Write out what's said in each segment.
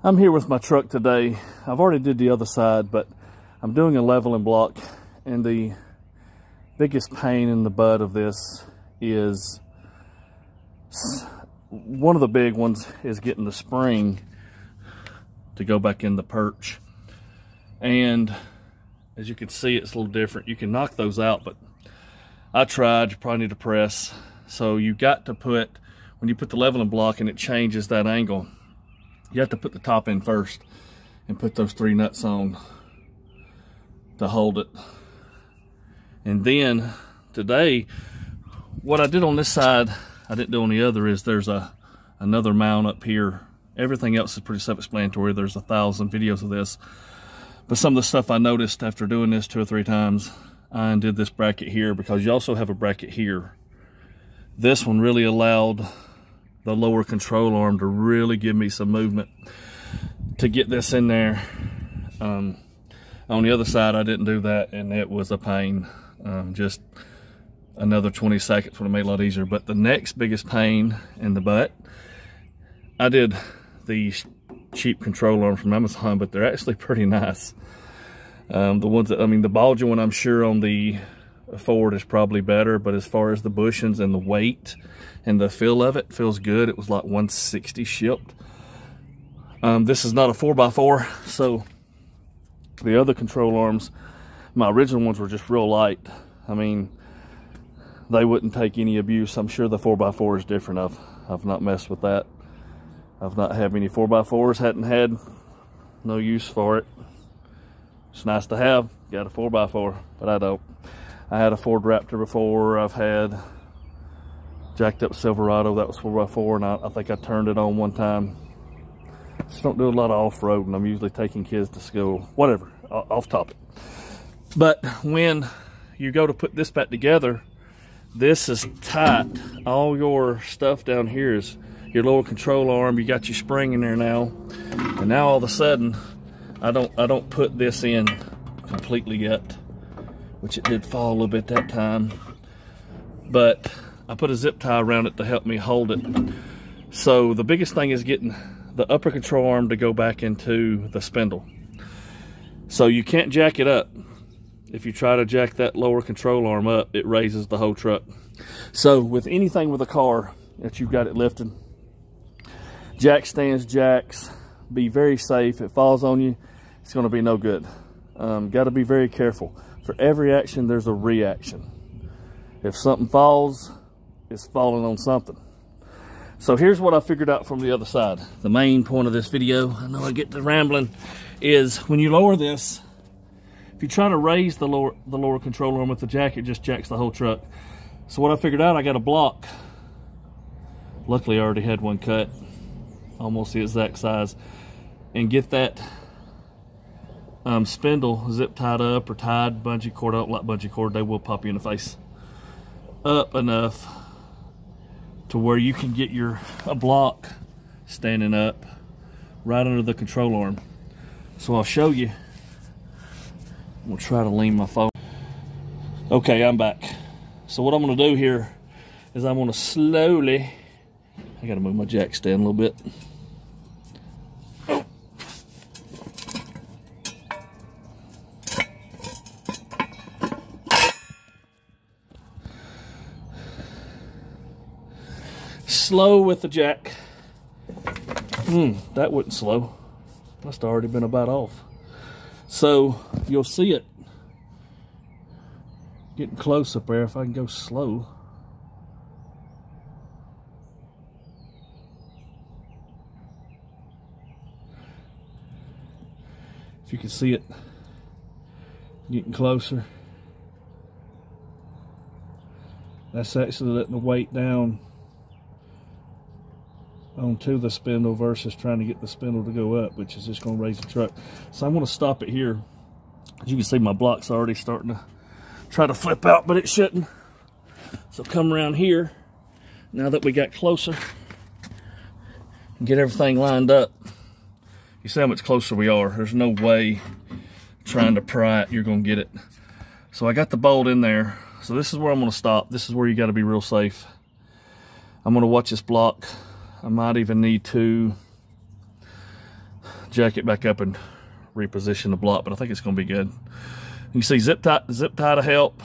I'm here with my truck today. I've already did the other side, but I'm doing a leveling block, and the biggest pain in the butt of this is, one of the big ones is getting the spring to go back in the perch. And as you can see, it's a little different. You can knock those out, but I tried. You probably need to press. So you got to put, when you put the leveling block and it changes that angle, you have to put the top in first and put those 3 nuts on to hold it. And then today, what I did on this side, I didn't do on the other, is there's another mount up here. Everything else is pretty self-explanatory. There's 1,000 videos of this. But some of the stuff I noticed after doing this 2 or 3 times, I undid this bracket here because you also have a bracket here. This one really allowed the lower control arm to really give me some movement to get this in there. On the other side, I didn't do that, and it was a pain. Just another 20 seconds would have made it a lot easier. But the next biggest pain in the butt, I did these cheap control arms from Amazon, but they're actually pretty nice. The ones that, the Bulger one, I'm sure on the Ford is probably better, but as far as the bushings and the weight and the feel of it, feels good. It was like 160 shipped. This is not a 4x4, so the other control arms, my original ones were just real light. They wouldn't take any abuse. I'm sure the 4x4 is different. I've not messed with that. I've not had many 4x4s, hadn't had no use for it. It's nice to have, got a 4x4, but I don't. I had a Ford Raptor before. I've had jacked up Silverado, that was 4x4, and I think I turned it on one time. Just don't do a lot of off-roading. I'm usually taking kids to school, whatever, off topic. But when you go to put this back together, this is tight. All your stuff down here is your lower control arm. You got your spring in there now, and now all of a sudden, I don't put this in completely yet, which it did fall a little bit that time, but I put a zip tie around it to help me hold it. So the biggest thing is getting the upper control arm to go back into the spindle. So you can't jack it up. If you try to jack that lower control arm up, it raises the whole truck. So with anything with a car that you've got it lifted, jack stands, jacks, be very safe. It falls on you, it's going to be no good. Got to be very careful. For every action, there's a reaction. If something falls, it's falling on something. So here's what I figured out from the other side. The main point of this video, I know I get to rambling, is when you lower this, if you try to raise the lower control arm with the jack, it just jacks the whole truck. So what I figured out, I got a block. Luckily, I already had one cut, almost the exact size, and get that spindle zip tied up or tied, bungee cord. I don't like bungee cord, they will pop you in the face. Up enough to where you can get a block standing up right under the control arm. So I'll show you. I'm gonna try to lean my phone. Okay, I'm back. So what I'm gonna do here is I'm gonna slowly, I gotta move my jack stand a little bit. Slow with the jack. That wasn't slow. Must have already been about off. So you'll see it getting close up there if I can go slow. If you can see it getting closer. That's actually letting the weight down onto the spindle versus trying to get the spindle to go up, which is just going to raise the truck. So I'm going to stop it here. As you can see, my block's already starting to try to flip out, but it shouldn't. So come around here, now that we got closer, and get everything lined up. You see how much closer we are. There's no way trying to pry it, you're going to get it. So I got the bolt in there. So this is where I'm going to stop. This is where you got to be real safe. I'm going to watch this block. I might even need to jack it back up and reposition the block, but I think it's going to be good. You can see zip tie to help,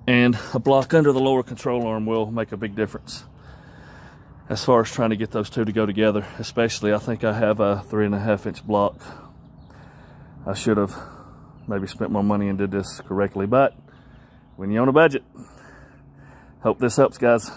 and a block under the lower control arm will make a big difference as far as trying to get those two to go together. Especially, I think I have a 3.5 inch block. I should have maybe spent more money and did this correctly, but when you're on a budget, hope this helps, guys.